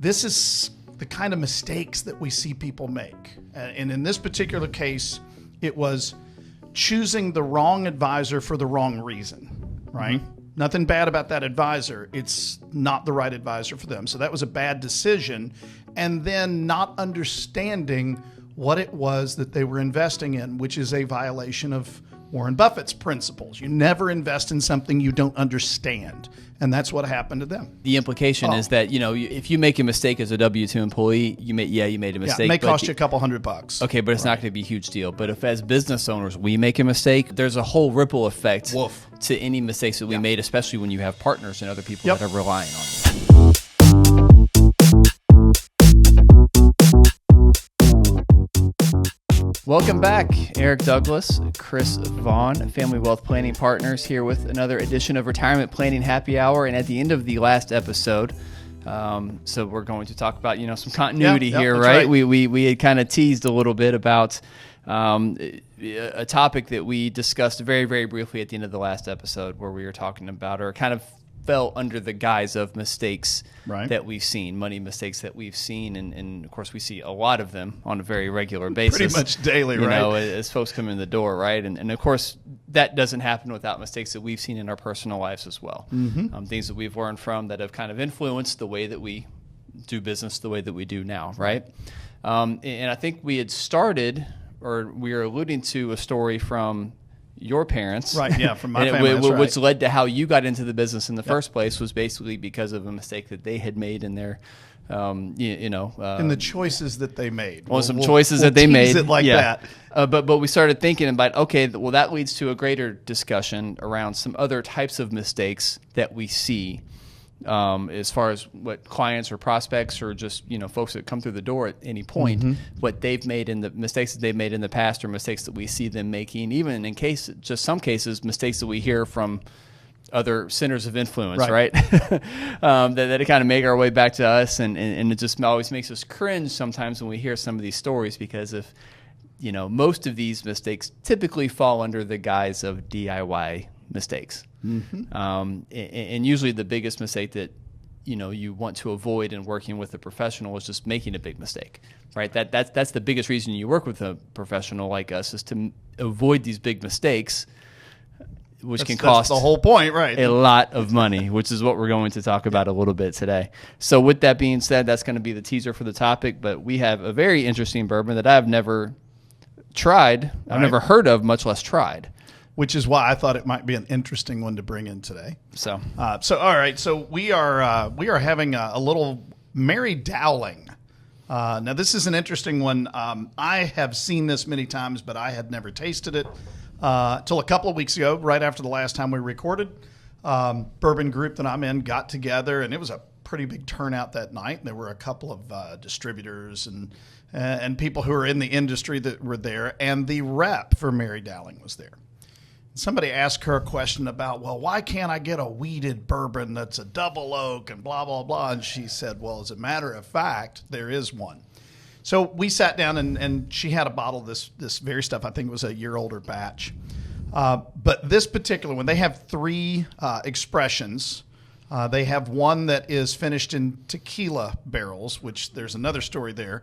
this is the kind of mistakes that we see people make. And in this particular case, it was choosing the wrong advisor for the wrong reason, right? Mm-hmm. Nothing bad about that advisor. It's not the right advisor for them. So that was a bad decision. And then not understanding what it was that they were investing in, which is a violation of Warren Buffett's principles. You never invest in something you don't understand. And that's what happened to them. The implication is that, if you make a mistake as a W-2 employee, you made a mistake. Yeah, it may cost you a couple $100. Okay, but it's not going to be a huge deal. But if as business owners we make a mistake, there's a whole ripple effect to any mistakes that we made, especially when you have partners and other people that are relying on you. Welcome back. Eric Douglas, Chris Vaughn, Family Wealth Planning Partners, here with another edition of Retirement Planning Happy Hour. And at the end of the last episode, so we're going to talk about some continuity here, right? We had kind of teased a little bit about a topic that we discussed very, very briefly at the end of the last episode, where we were talking about, or kind of fell under the guise of mistakes that we've seen, money mistakes that we've seen. And of course, we see a lot of them on a very regular basis. Pretty much daily, right? As folks come in the door, right? And of course, that doesn't happen without mistakes that we've seen in our personal lives as well. Mm-hmm. Things that we've learned from that have kind of influenced the way that we do business the way that we do now, right? And I think we had started, or we were alluding to a story from your parents. Right, yeah, from my family. Which led to how you got into the business in the first place, was basically because of a mistake that they had made in their, in the choices that they made. Well, some choices that they made. It like that. But we started thinking about, okay, well, that leads to a greater discussion around some other types of mistakes that we see. As far as what clients or prospects or just folks that come through the door at any point, what they've made in the mistakes that they've made in the past, or mistakes that we see them making, even in some cases, mistakes that we hear from other centers of influence, right? that kind of make our way back to us, and it just always makes us cringe sometimes when we hear some of these stories, because if most of these mistakes typically fall under the guise of DIY mistakes. Mm-hmm. And usually the biggest mistake that you want to avoid in working with a professional is just making a big mistake, right? That's the biggest reason you work with a professional like us, is to avoid these big mistakes, which can cost the whole point, right? A lot of money, which is what we're going to talk about a little bit today. So with that being said, that's going to be the teaser for the topic, but we have a very interesting bourbon that I've never tried, I've never heard of, much less tried. Which is why I thought it might be an interesting one to bring in today. So all right. So we are having a little Mary Dowling. Now this is an interesting one. I have seen this many times, but I had never tasted it till a couple of weeks ago, right after the last time we recorded. Bourbon group that I'm in got together, and it was a pretty big turnout that night. There were a couple of distributors and people who are in the industry that were there, and the rep for Mary Dowling was there. Somebody asked her a question about, well, why can't I get a weeded bourbon that's a double oak and blah, blah, blah. And she said, well, as a matter of fact, there is one. So we sat down and she had a bottle of this very stuff. I think it was a year older batch. But this particular one, they have three expressions. They have one that is finished in tequila barrels, which there's another story there.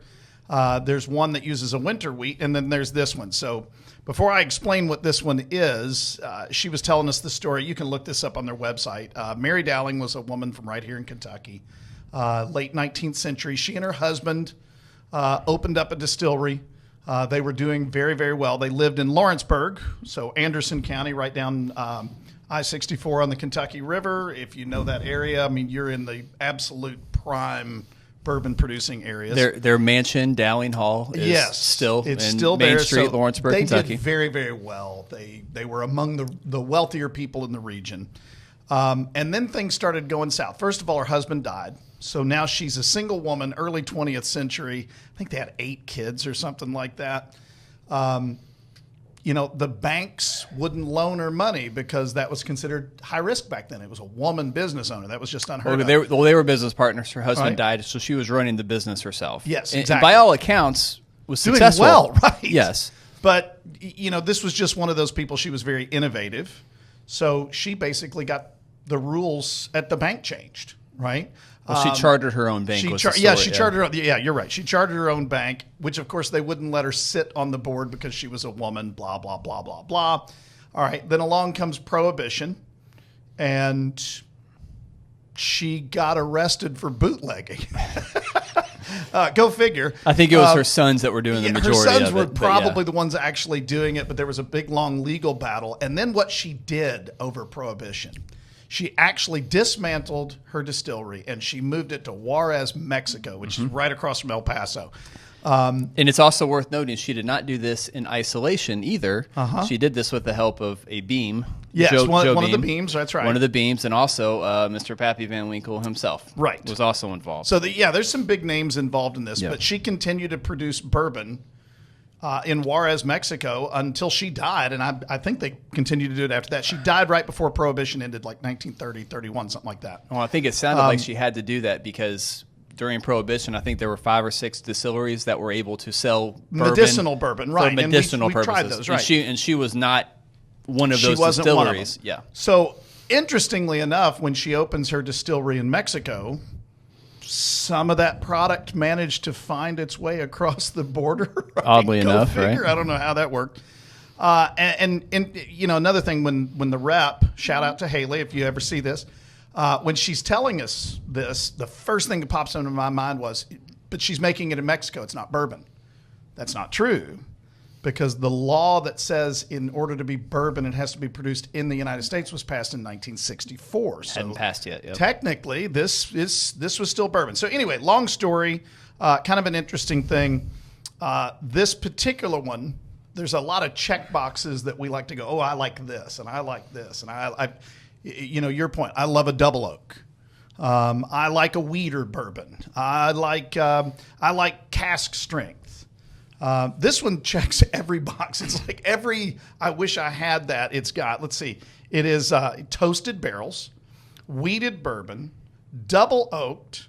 There's one that uses a winter wheat, and then there's this one. So before I explain what this one is, she was telling us the story. You can look this up on their website. Mary Dowling was a woman from right here in Kentucky, late 19th century. She and her husband opened up a distillery. They were doing very, very well. They lived in Lawrenceburg, so Anderson County, right down I-64 on the Kentucky River. If you know that area, I mean, you're in the absolute prime bourbon producing areas. Their mansion, Dowling Hall, is still Main Street, Lawrenceburg, Kentucky. They did very, very well. They were among the wealthier people in the region. And then things started going south. First of all, her husband died. So now she's a single woman, early 20th century. I think they had 8 kids or something like that. The banks wouldn't loan her money because that was considered high risk back then. It was a woman business owner. That was just unheard of. They were business partners. Her husband died, so she was running the business herself. Yes, exactly. And by all accounts, was doing successful. Well, right? Yes. But, this was just one of those people. She was very innovative. So she basically got the rules at the bank changed, right? Well, she chartered her own bank. Chartered her own. Yeah, you're right. She chartered her own bank, which of course they wouldn't let her sit on the board because she was a woman. Blah blah blah blah blah. All right. Then along comes Prohibition, and she got arrested for bootlegging. Go figure. I think it was her sons that were doing the majority of it. Her sons were probably the ones actually doing it, but there was a big, long legal battle. And then what she did over Prohibition, she actually dismantled her distillery and she moved it to Juarez, Mexico, which is right across from El Paso. And it's also worth noting she did not do this in isolation either. She did this with the help of a beam. Yes, one of the beams. That's right. One of the beams, and also Mr. Pappy Van Winkle himself. Right, was also involved. So there's some big names involved in this, but she continued to produce bourbon in Juarez, Mexico, until she died, and I think they continued to do it after that. She died right before Prohibition ended, like 1930, 31, something like that. Well, I think it sounded like she had to do that because during Prohibition, I think there were 5 or 6 distilleries that were able to sell medicinal bourbon, right? For medicinal purposes. Tried those, right? And she was not one of those distilleries. One of them. Yeah. So interestingly enough, when she opens her distillery in Mexico, some of that product managed to find its way across the border. Right? Oddly enough, right? I don't know how that worked. And another thing, when the rep, shout out to Haley if you ever see this, when she's telling us this, the first thing that pops into my mind was, but she's making it in Mexico. It's not bourbon. That's not true, because the law that says in order to be bourbon, it has to be produced in the United States was passed in 1964. So hadn't passed yet. Yep. Technically, this was still bourbon. So anyway, long story, kind of an interesting thing. This particular one, there's a lot of check boxes that we like to go, oh, I like this, and I like this, and I your point, I love a double oak. I like a weeder bourbon. I like cask strength. This one checks every box. It's like I wish I had that. It's got, let's see, it is toasted barrels, wheated bourbon, double oaked,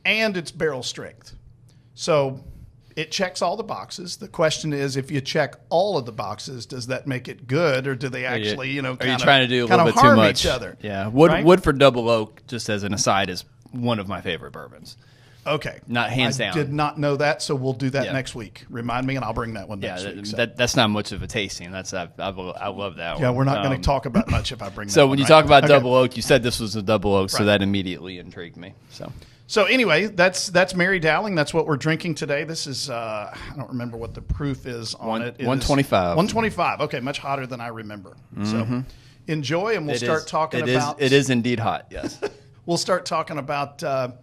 and it's barrel strength. So it checks all the boxes. The question is, if you check all of the boxes, does that make it good, or do they actually, are you trying to do a little bit too much? Each other? Yeah, right? Woodford Double Oak, just as an aside, is one of my favorite bourbons. Okay. Not hands down. I did not know that, so we'll do that next week. Remind me, and I'll bring that one next week. So. That's not much of a tasting. I love that one. Yeah, we're not going to talk about much if I bring that So one, when you right? talk about double oak, you said this was a double oak, so Right. that immediately intrigued me. So anyway, that's Mary Dowling. That's what we're drinking today. This is I don't remember what the proof is on it. 125. 125. Okay, much hotter than I remember. So enjoy, and we'll start talking about. It is indeed hot. Yes. We'll start talking about the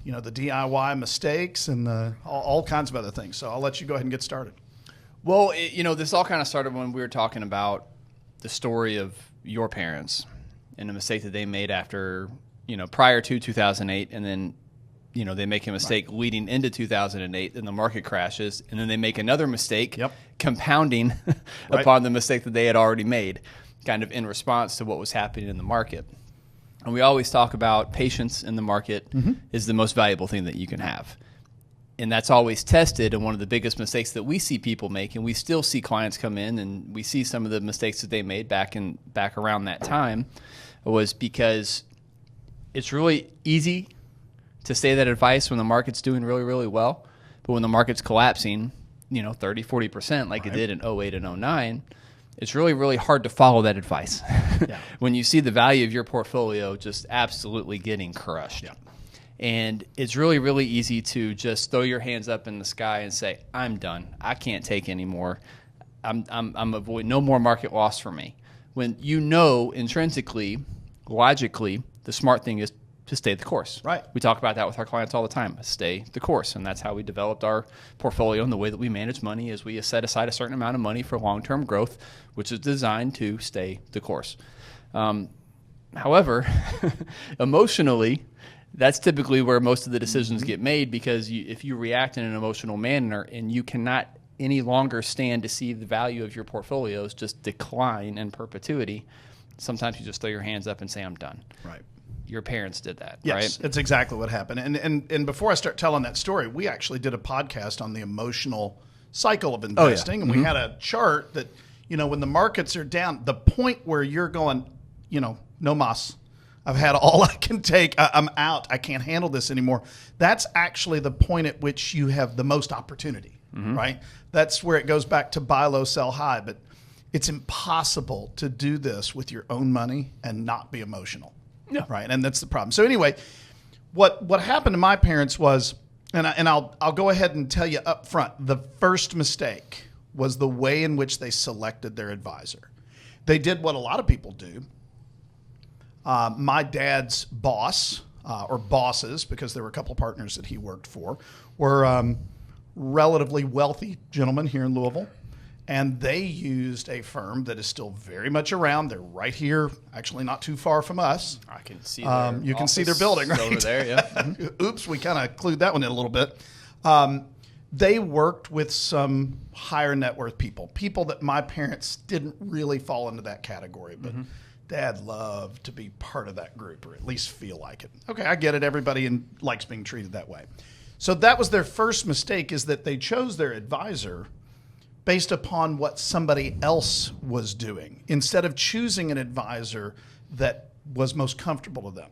DIY mistakes and all kinds of other things. So I'll let you go ahead and get started. Well, this all kind of started when we were talking about the story of your parents and the mistake that they made after, prior to 2008, and then, they make a mistake leading into 2008, then the market crashes, and then they make another mistake, compounding upon the mistake that they had already made, kind of in response to what was happening in the market. And we always talk about patience in the market is the most valuable thing that you can have. And that's always tested. And one of the biggest mistakes that we see people make, and we still see clients come in and we see some of the mistakes that they made back around that time, was because it's really easy to say that advice when the market's doing really, really well. But when the market's collapsing, 30, 40% like it did in 08 and 09, it's really, really hard to follow that advice when you see the value of your portfolio just absolutely getting crushed. Yeah. And it's really, really easy to just throw your hands up in the sky and say, I'm done. I can't take any more. I'm avoiding no more market loss for me. When intrinsically, logically, the smart thing is to stay the course. Right. We talk about that with our clients all the time. Stay the course. And that's how we developed our portfolio, and the way that we manage money is we set aside a certain amount of money for long-term growth, which is designed to stay the course. However, emotionally, that's typically where most of the decisions get made, because if you react in an emotional manner and you cannot any longer stand to see the value of your portfolios just decline in perpetuity, sometimes you just throw your hands up and say, I'm done. Right. Your parents did that, yes, right? It's exactly what happened. And before I start telling that story, we actually did a podcast on the emotional cycle of investing. And we had a chart that, when the markets are down, the point where you're going, no mas, I've had all I can take. I'm out. I can't handle this anymore. That's actually the point at which you have the most opportunity, right? That's where it goes back to buy low, sell high. But it's impossible to do this with your own money and not be emotional, right? And that's the problem. So anyway, what happened to my parents was, and I'll go ahead and tell you up front, the first mistake was the way in which they selected their advisor. They did what a lot of people do. My dad's boss, or bosses, because there were a couple of partners that he worked for, were relatively wealthy gentlemen here in Louisville. And they used a firm that is still very much around. They're right here, actually not too far from us. I can see their you can see their building right over there. Yeah. Oops, we kind of clued that one in a little bit. They worked with some higher net worth people that my parents didn't really fall into that category, but Dad loved to be part of that group, or at least feel like it. Okay, I get it. Everybody likes being treated that way. So that was their first mistake, is that they chose their advisor based upon what somebody else was doing, instead of choosing an advisor that was most comfortable to them.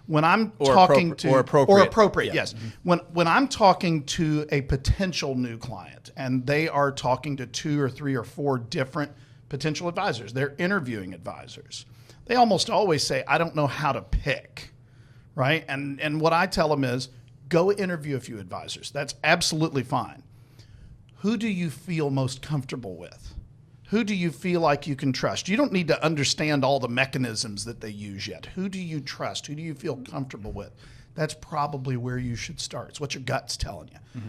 When I'm talking to appropriate, yes. When I'm talking to a potential new client and they are talking to 2 or 3 or 4 different potential advisors, they're interviewing advisors. They almost always say, I don't know how to pick, right? And what I tell them is, go interview a few advisors. That's absolutely fine. Who do you feel most comfortable with? Who do you feel like you can trust? You don't need to understand all the mechanisms that they use yet. Who do you trust? Who do you feel comfortable with? That's probably where you should start. It's what your gut's telling you.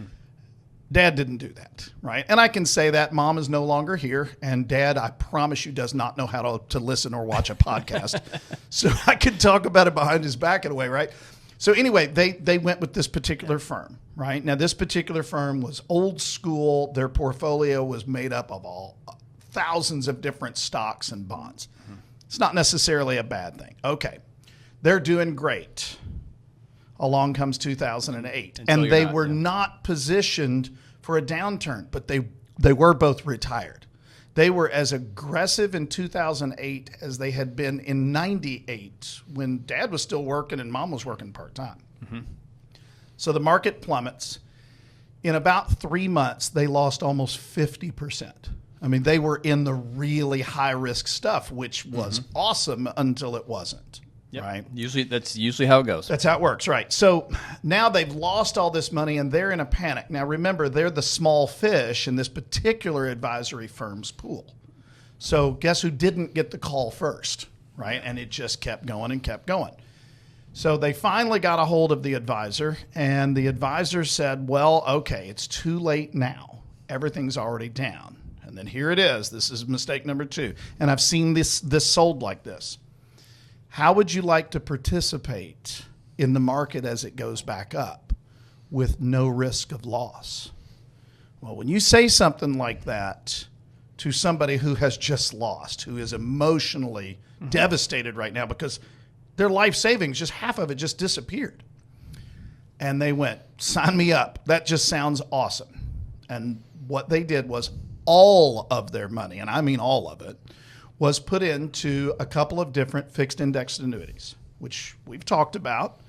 Dad didn't do that, right? And I can say that. Mom is no longer here. And Dad, I promise you, does not know how to listen or watch a podcast. So I could talk about it behind his back in a way, right? So anyway, they went with this particular firm, right? Now, this particular firm was old school. Their portfolio was made up of thousands of different stocks and bonds. It's not necessarily a bad thing. Okay, they're doing great. Along comes 2008. And they were not positioned for a downturn, but they were both retired. They were as aggressive in 2008 as they had been in 98 when Dad was still working and Mom was working part-time. So the market plummets. In about 3 months, they lost almost 50%. I mean, they were in the really high-risk stuff, which was awesome until it wasn't. Yep. Right? That's usually how it goes. That's how it works, right? So now they've lost all this money and they're in a panic. Now remember, they're the small fish in this particular advisory firm's pool. So guess who didn't get the call first, right? And it just kept going and kept going. So they finally got a hold of the advisor, and the advisor said, well, okay, it's too late now. Everything's already down. And then here it is. This is mistake number 2. And I've seen this sold like this. How would you like to participate in the market as it goes back up with no risk of loss? Well, when you say something like that to somebody who has just lost, who is emotionally devastated right now because their life savings, just half of it just disappeared. And they went, sign me up. That just sounds awesome. And what they did was all of their money, and I mean all of it, was put into a couple of different fixed indexed annuities, which we've talked about.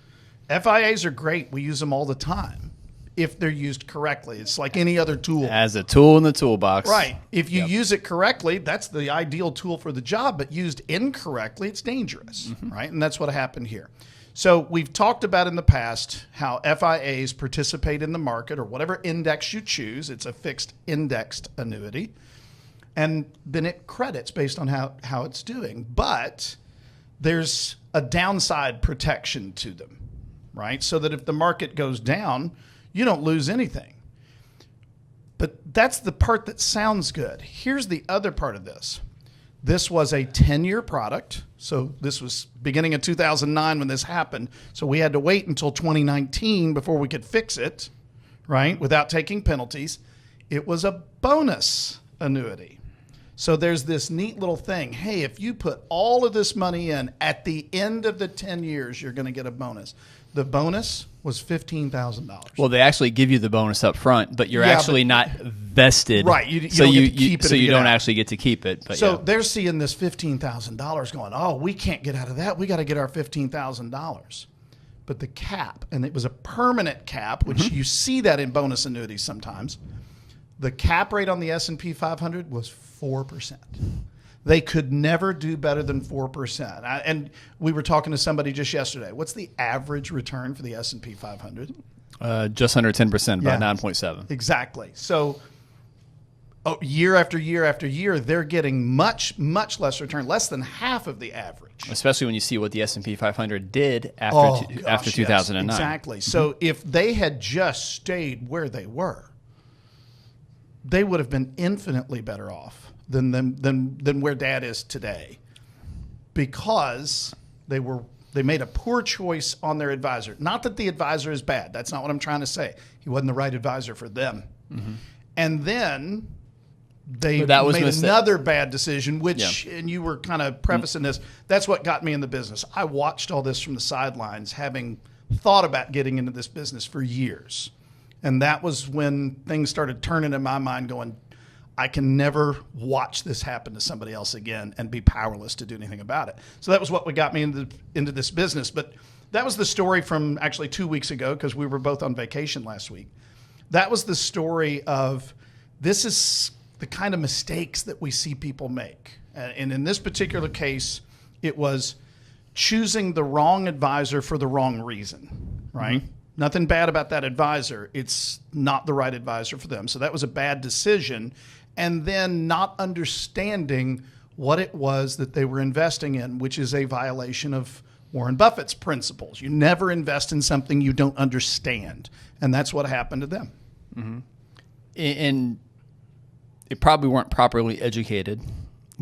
FIAs are great. We use them all the time if they're used correctly. It's like any other tool. As a tool in the toolbox. Right. If you use it correctly, that's the ideal tool for the job, but used incorrectly, it's dangerous, right? And that's what happened here. So we've talked about in the past how FIAs participate in the market, or whatever index you choose. It's a fixed indexed annuity. And then it credits based on how it's doing. But there's a downside protection to them, right? So that if the market goes down, you don't lose anything. But that's the part that sounds good. Here's the other part of this. This was a 10-year product. So this was beginning of 2009 when this happened. So we had to wait until 2019 before we could fix it, right, without taking penalties. It was a bonus annuity. So there's this neat little thing. Hey, if you put all of this money in, at the end of the 10 years, you're going to get a bonus. The bonus was $15,000. Well, they actually give you the bonus up front, but you're actually not vested. Right. You so don't you, get to keep it so if you you don't get out. actually get to keep it. But So they're seeing this $15,000 going, oh, we can't get out of that. We got to get our $15,000. But the cap, and it was a permanent cap, which you see that in bonus annuities sometimes. The cap rate on the S&P 500 was 4%. They could never do better than 4%. And we were talking to somebody just yesterday. What's the average return for the S&P 500? just under 10%, about Yeah. 9.7. Exactly. So year after year after year, they're getting much, much less return, less than half of the average. Especially when you see what the S&P 500 did after Gosh, 2009. Yes, exactly. So if they had just stayed where they were, they would have been infinitely better off than where Dad is today, because they made a poor choice on their advisor. Not that the advisor is bad. That's not what I'm trying to say. He wasn't the right advisor for them. Mm-hmm. And then they made another bad decision, which, and you were kind of prefacing this, that's what got me in the business. I watched all this from the sidelines, having thought about getting into this business for years. And that was when things started turning in my mind, going, I can never watch this happen to somebody else again and be powerless to do anything about it. So that was what got me into this business. But that was the story from actually 2 weeks ago, because we were both on vacation last week. That was the story of, this is the kind of mistakes that we see people make. And in this particular case, it was choosing the wrong advisor for the wrong reason, right? Mm-hmm. Nothing bad about that advisor. It's not the right advisor for them. So that was a bad decision. And then not understanding what it was that they were investing in, which is a violation of Warren Buffett's principles. You never invest in something you don't understand. And that's what happened to them. Mm-hmm. And they probably weren't properly educated,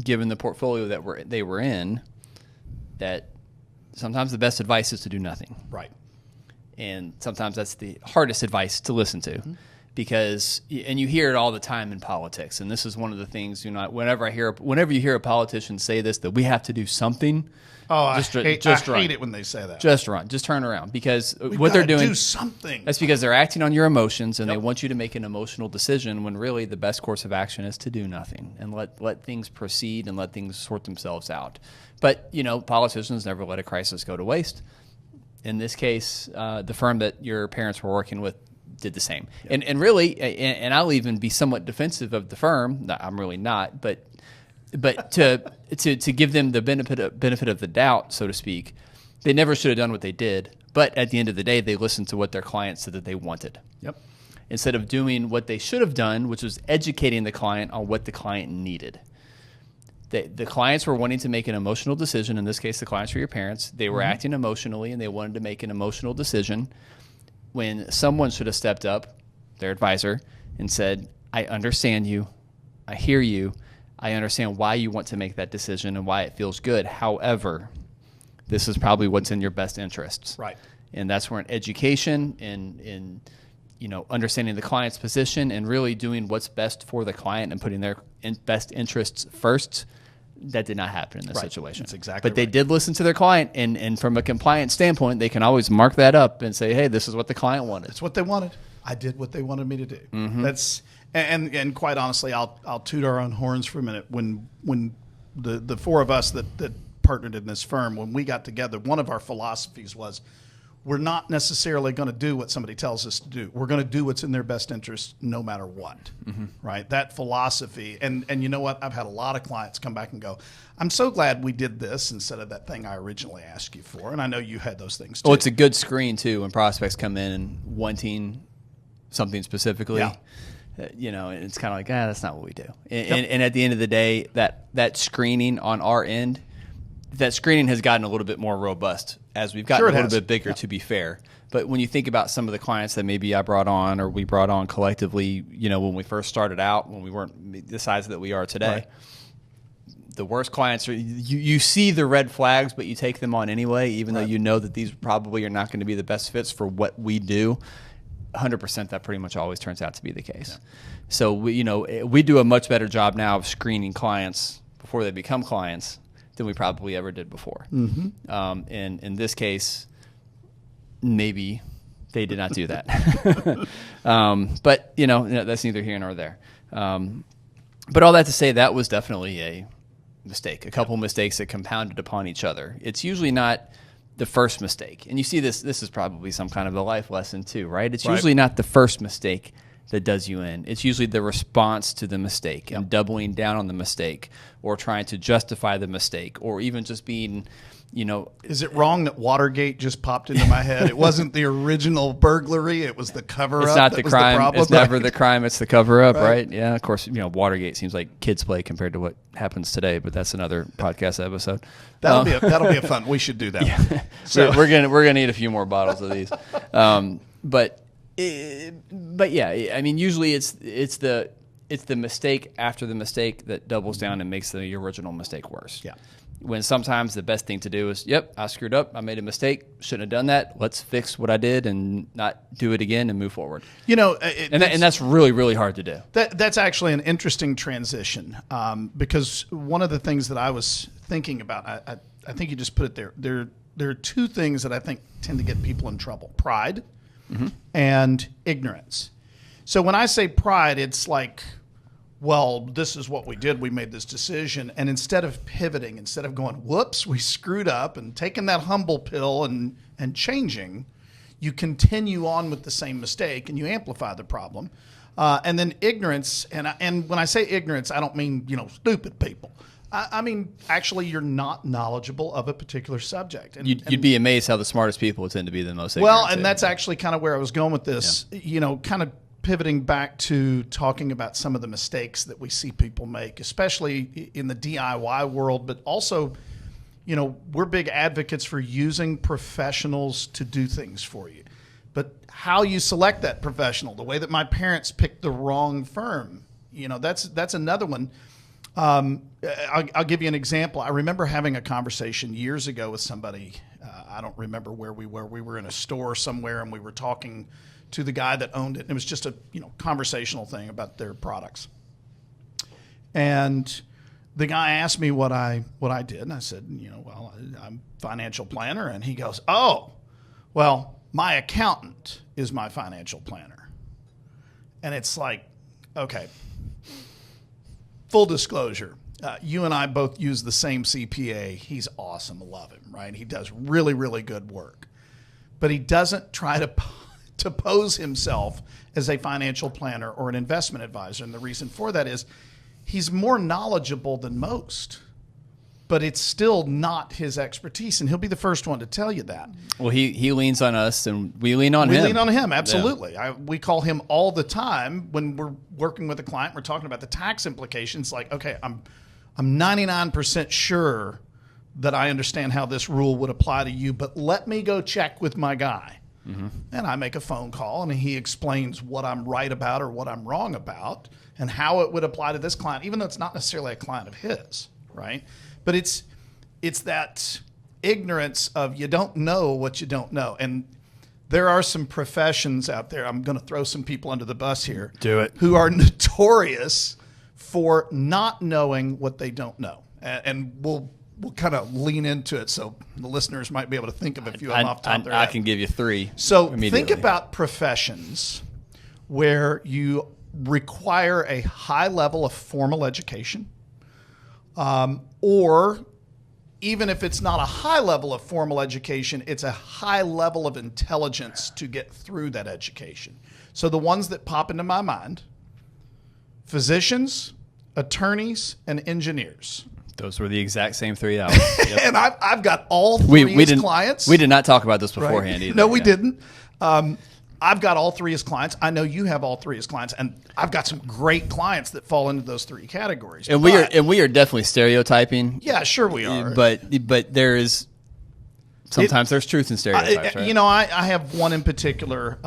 given the portfolio that they were in, that sometimes the best advice is to do nothing. Right. And sometimes that's the hardest advice to listen to, because, and you hear it all the time in politics. And this is one of the things, whenever you hear a politician say this, that we have to do something. Oh, I hate it when they say that. Just run. Just turn around. Because what they're doing, do something. That's because they're acting on your emotions, and they want you to make an emotional decision, when really the best course of action is to do nothing and let things proceed and let things sort themselves out. But, politicians never let a crisis go to waste. In this case, the firm that your parents were working with did the same. Yep. And really, and I'll even be somewhat defensive of the firm. I'm really not, but to give them the benefit of the doubt, so to speak, they never should have done what they did. But at the end of the day, they listened to what their client said that they wanted. Yep. Instead of doing what they should have done, which was educating the client on what the client needed. The clients were wanting to make an emotional decision. In this case, the clients were your parents. They were acting emotionally, and they wanted to make an emotional decision, when someone should have stepped up, their advisor, and said, I understand you. I hear you. I understand why you want to make that decision and why it feels good. However, this is probably what's in your best interests. Right. And that's where an education and understanding the client's position and really doing what's best for the client and putting their best interests first, that did not happen in this situation. That's exactly But they did listen to their client, and from a compliance standpoint, they can always mark that up and say, hey, this is what the client wanted. That's what they wanted. I did what they wanted me to do. Mm-hmm. That's and quite honestly, I'll toot our own horns for a minute. When the four of us that partnered in this firm, when we got together, one of our philosophies was, we're not necessarily going to do what somebody tells us to do. We're going to do what's in their best interest no matter what, right? That philosophy. And you know what? I've had a lot of clients come back and go, I'm so glad we did this instead of that thing I originally asked you for. And I know you had those things too. Well, it's a good screen too when prospects come in and wanting something specifically. Yeah. And it's kind of like, that's not what we do. And at the end of the day, that screening on our end, that screening has gotten a little bit more robust as we've gotten a little bit bigger, to be fair. But when you think about some of the clients that maybe I brought on or we brought on collectively, when we first started out, when we weren't the size that we are today, right. The worst clients are, you see the red flags, but you take them on anyway, even though you know that these probably are not going to be the best fits for what we do. 100% that pretty much always turns out to be the case. Yeah. So we do a much better job now of screening clients before they become clients than we probably ever did before. Mm-hmm. And in this case, maybe They did not do that. But, that's neither here nor there. But all that to say, that was definitely a mistake, a couple mistakes that compounded upon each other. It's usually not the first mistake. And you see this is probably some kind of a life lesson too, right? It's usually not the first mistake that does you in. It's usually the response to the mistake and doubling down on the mistake or trying to justify the mistake or even just being, Is it wrong that Watergate just popped into my head? It wasn't the original burglary. It was the cover-up. It's not that the was crime. The problem, it's never the crime. It's the cover-up, Right. right? Yeah, of course, Watergate seems like kids play compared to what happens today, but that's another podcast episode. That'll be a fun. We should do that. Yeah. So we're gonna need a few more bottles of these. But yeah, I mean, usually it's the mistake after the mistake that doubles down and makes the original mistake worse. Yeah. When sometimes the best thing to do is, I screwed up. I made a mistake. Shouldn't have done that. Let's fix what I did and not do it again and move forward. And that's really, really hard to do. That's actually an interesting transition because one of the things that I was thinking about, I think you just put it there. There are two things that I think tend to get people in trouble: pride and ignorance. So when I say pride, it's like, well, this is what we did. We made this decision. And instead of pivoting, instead of going, whoops, we screwed up and taking that humble pill and changing, you continue on with the same mistake and you amplify the problem. And then ignorance, and when I say ignorance, I don't mean, stupid people. I mean, actually, you're not knowledgeable of a particular subject. And You'd be amazed how the smartest people tend to be the most ignorant. Well, and that's actually kind of where I was going with this, kind of pivoting back to talking about some of the mistakes that we see people make, especially in the DIY world, but also, we're big advocates for using professionals to do things for you. But how you select that professional, the way that my parents picked the wrong firm, that's another one. I'll give you an example. I remember having a conversation years ago with somebody. I don't remember where we were. We were in a store somewhere, and we were talking to the guy that owned it. And it was just a conversational thing about their products. And the guy asked me what I did, and I said, well, I'm a financial planner. And he goes, oh, well, my accountant is my financial planner. And it's like, okay. Full disclosure, you and I both use the same CPA. He's awesome. I love him, right? He does really, really good work. But he doesn't try to pose himself as a financial planner or an investment advisor. And the reason for that is he's more knowledgeable than most, but it's still not his expertise. And he'll be the first one to tell you that. Well, he leans on us and we lean on him. We lean on him, absolutely. Yeah. We call him all the time when we're working with a client. We're talking about the tax implications. Like, okay, I'm 99% sure that I understand how this rule would apply to you, but let me go check with my guy. Mm-hmm. And I make a phone call and he explains what I'm right about or what I'm wrong about and how it would apply to this client, even though it's not necessarily a client of his, right? But it's that ignorance of you don't know what you don't know. And there are some professions out there, I'm going to throw some people under the bus here. Do it. Who are notorious for not knowing what they don't know. And we'll kind of lean into it so the listeners might be able to think of a few off the top of their head. I can give you three. So think about professions where you require a high level of formal education, or even if it's not a high level of formal education, it's a high level of intelligence to get through that education. So the ones that pop into my mind: physicians, attorneys, and engineers. Those were the exact same 3 hours. Yep. And I've got all three as clients. We did not talk about this beforehand either. No, we didn't. I've got all three as clients. I know you have all three as clients, and I've got some great clients that fall into those three categories. And we are definitely stereotyping. Yeah, sure we are. But there is sometimes there's truth in stereotypes. Right? I have one in particular.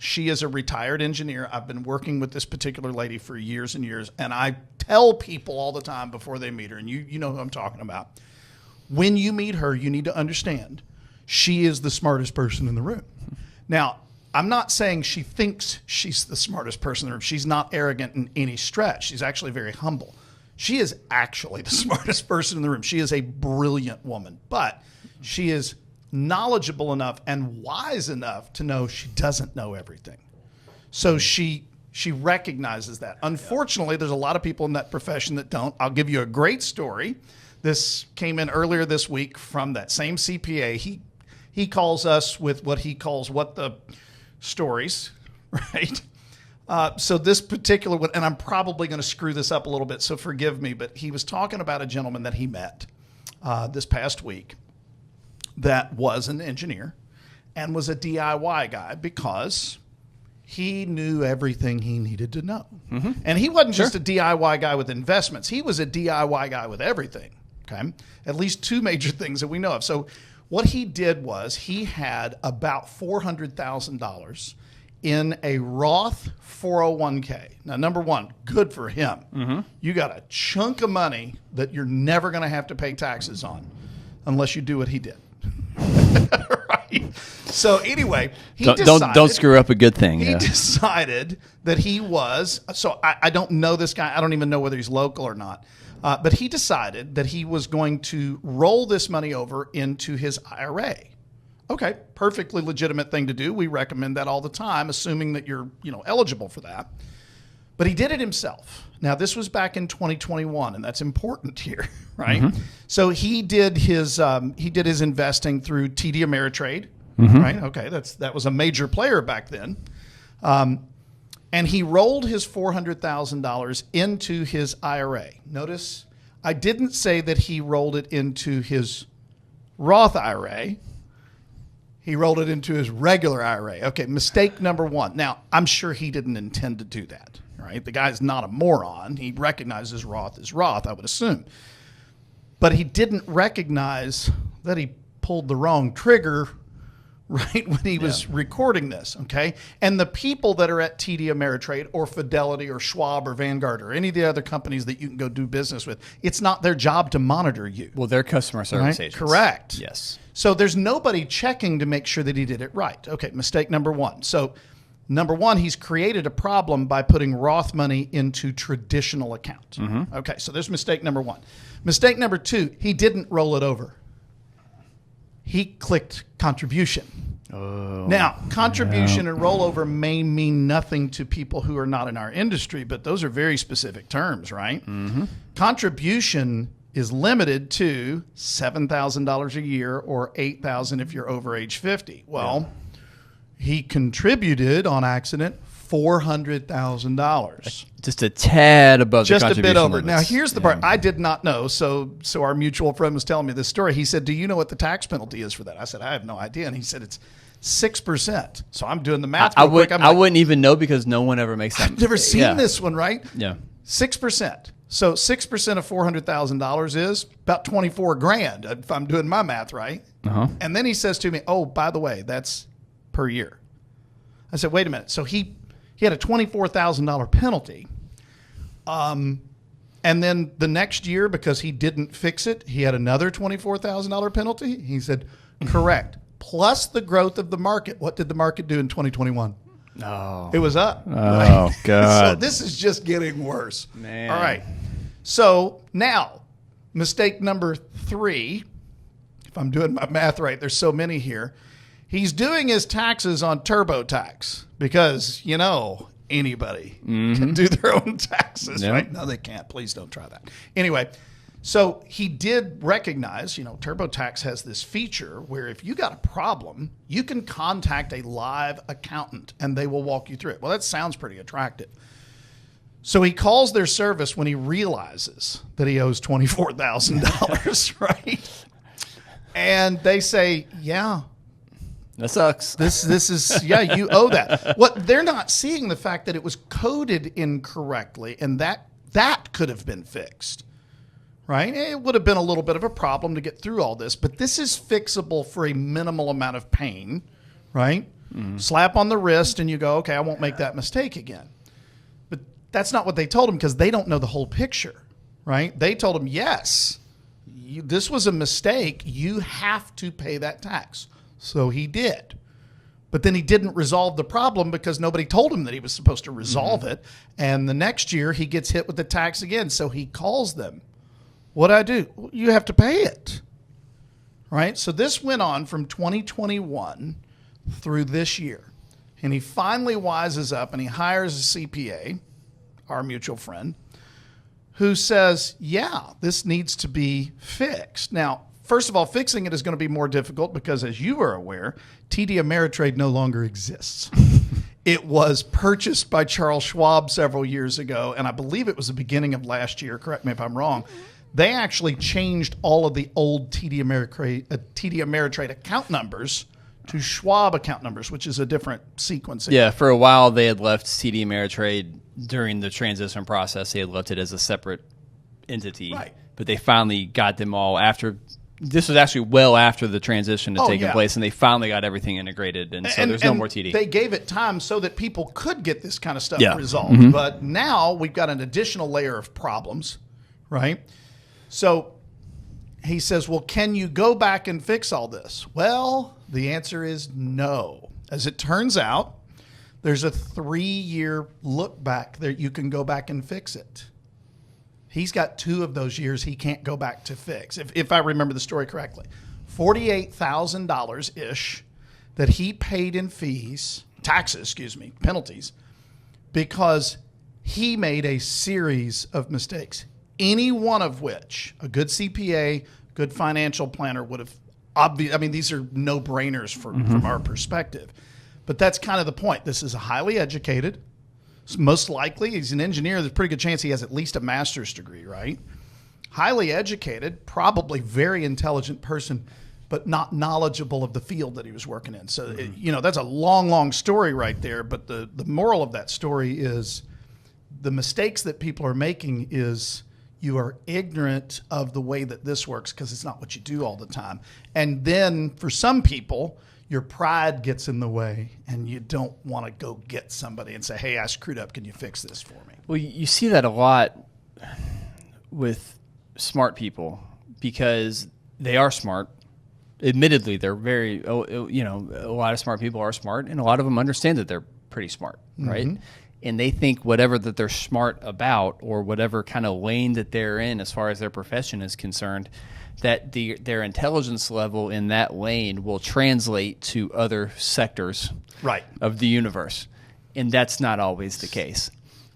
She is a retired engineer. I've been working with this particular lady for years and years, and I tell people all the time before they meet her, and you know who I'm talking about. When you meet her, you need to understand she is the smartest person in the room. Now, I'm not saying she thinks she's the smartest person in the room. She's not arrogant in any stretch. She's actually very humble. She is actually the smartest person in the room. She is a brilliant woman, but she is knowledgeable enough and wise enough to know she doesn't know everything. So she recognizes that. Unfortunately, there's a lot of people in that profession that don't. I'll give you a great story. This came in earlier this week from that same CPA. He calls us with what he calls what the stories, right? So this particular one, and I'm probably going to screw this up a little bit, so forgive me, but he was talking about a gentleman that he met this past week that was an engineer and was a DIY guy because he knew everything he needed to know. Mm-hmm. And he wasn't just a DIY guy with investments. He was a DIY guy with everything, okay? At least two major things that we know of. So what he did was he had about $400,000 in a Roth 401k. Now, number one, good for him. Mm-hmm. You got a chunk of money that you're never going to have to pay taxes on unless you do what he did. Right? So anyway, don't screw up a good thing. He decided that he was, so I don't know this guy. I don't even know whether he's local or not. But he decided that he was going to roll this money over into his IRA. Okay, perfectly legitimate thing to do. We recommend that all the time, assuming that you're, eligible for that. But he did it himself. Now, this was back in 2021, and that's important here, right? Mm-hmm. So he did his investing through TD Ameritrade, right? Okay, that was a major player back then. And he rolled his $400,000 into his IRA. Notice, I didn't say that he rolled it into his Roth IRA. He rolled it into his regular IRA. Okay, mistake number one. Now, I'm sure he didn't intend to do that, right? The guy's not a moron. He recognizes Roth is Roth, I would assume. But he didn't recognize that he pulled the wrong trigger right when he was recording this, okay? And the people that are at TD Ameritrade or Fidelity or Schwab or Vanguard or any of the other companies that you can go do business with, it's not their job to monitor you. Well, they're customer service agents. Correct. Yes. So there's nobody checking to make sure that he did it right. Okay, mistake number one. So number one, he's created a problem by putting Roth money into traditional account. Mm-hmm. Okay, so there's mistake number one. Mistake number two, he didn't roll it over. He clicked contribution. Oh, now, contribution and rollover may mean nothing to people who are not in our industry, but those are very specific terms, right? Mm-hmm. Contribution is limited to $7,000 a year or $8,000 if you're over age 50. Well, he contributed on accident $400,000. Just a tad above the contribution Just a bit over. limits. Now, here's the part. I did not know. So our mutual friend was telling me this story. He said, do you know what the tax penalty is for that? I said, I have no idea. And he said, it's 6%. So I'm doing the math real quick. I wouldn't even know because no one ever makes that. I've never seen this one, right? Yeah. 6%. So 6% of $400,000 is about $24,000 if I'm doing my math right. Uh-huh. And then he says to me, oh, by the way, that's per year. I said, wait a minute. So he had a $24,000 penalty. And then the next year, because he didn't fix it, he had another $24,000 penalty. He said, correct. Plus the growth of the market. What did the market do in 2021? Oh. It was up. Oh, right? God. So this is just getting worse. Man. All right. So now, mistake number 3, if I'm doing my math right, there's so many here. He's doing his taxes on TurboTax because, anybody can do their own taxes, right? No, they can't. Please don't try that. Anyway, so he did recognize, TurboTax has this feature where if you got a problem, you can contact a live accountant and they will walk you through it. Well, that sounds pretty attractive. So he calls their service when he realizes that he owes $24,000, right? And they say, yeah. That sucks. This is, you owe that. What they're not seeing the fact that it was coded incorrectly and that could have been fixed, right? It would have been a little bit of a problem to get through all this, but this is fixable for a minimal amount of pain, right? Mm-hmm. Slap on the wrist and you go, okay, I won't make that mistake again. But that's not what they told him because they don't know the whole picture, right? They told him, yes, this was a mistake. You have to pay that tax. So he did. But then he didn't resolve the problem because nobody told him that he was supposed to resolve it. And the next year he gets hit with the tax again. So he calls them. What'd I do? You have to pay it. right? So this went on from 2021 through this year. And he finally wises up and he hires a CPA, our mutual friend, who says, yeah, this needs to be fixed. Now, first of all, fixing it is going to be more difficult because, as you are aware, TD Ameritrade no longer exists. It was purchased by Charles Schwab several years ago, and I believe it was the beginning of last year. Correct me if I'm wrong. They actually changed all of the old TD Ameritrade account numbers to Schwab account numbers, which is a different sequencing. Yeah, for a while they had left TD Ameritrade during the transition process. They had left it as a separate entity. Right. But they finally got them all after. This was actually well after the transition had taken place, and they finally got everything integrated, and so there's no more TD. They gave it time so that people could get this kind of stuff resolved. Mm-hmm. But now we've got an additional layer of problems, right? So he says, well, can you go back and fix all this? Well, the answer is no. As it turns out, there's a 3-year look back there. You can go back and fix it. He's got 2 of those years he can't go back to fix, if I remember the story correctly. $48,000-ish that he paid in penalties, because he made a series of mistakes, any one of which a good CPA, good financial planner would have these are no-brainers from our perspective. But that's kind of the point. This is a highly educated, most likely, he's an engineer. There's a pretty good chance he has at least a master's degree, right? Highly educated, probably very intelligent person, but not knowledgeable of the field that he was working in. So, that's a long, long story right there. But the moral of that story is the mistakes that people are making is you are ignorant of the way that this works because it's not what you do all the time. And then for some people, your pride gets in the way and you don't want to go get somebody and say, hey, I screwed up. Can you fix this for me? Well, you see that a lot with smart people because they are smart. Admittedly, they're very, a lot of smart people are smart, and a lot of them understand that they're pretty smart, right? And they think whatever that they're smart about or whatever kind of lane that they're in as far as their profession is concerned, that their intelligence level in that lane will translate to other sectors of the universe. And that's not always the case.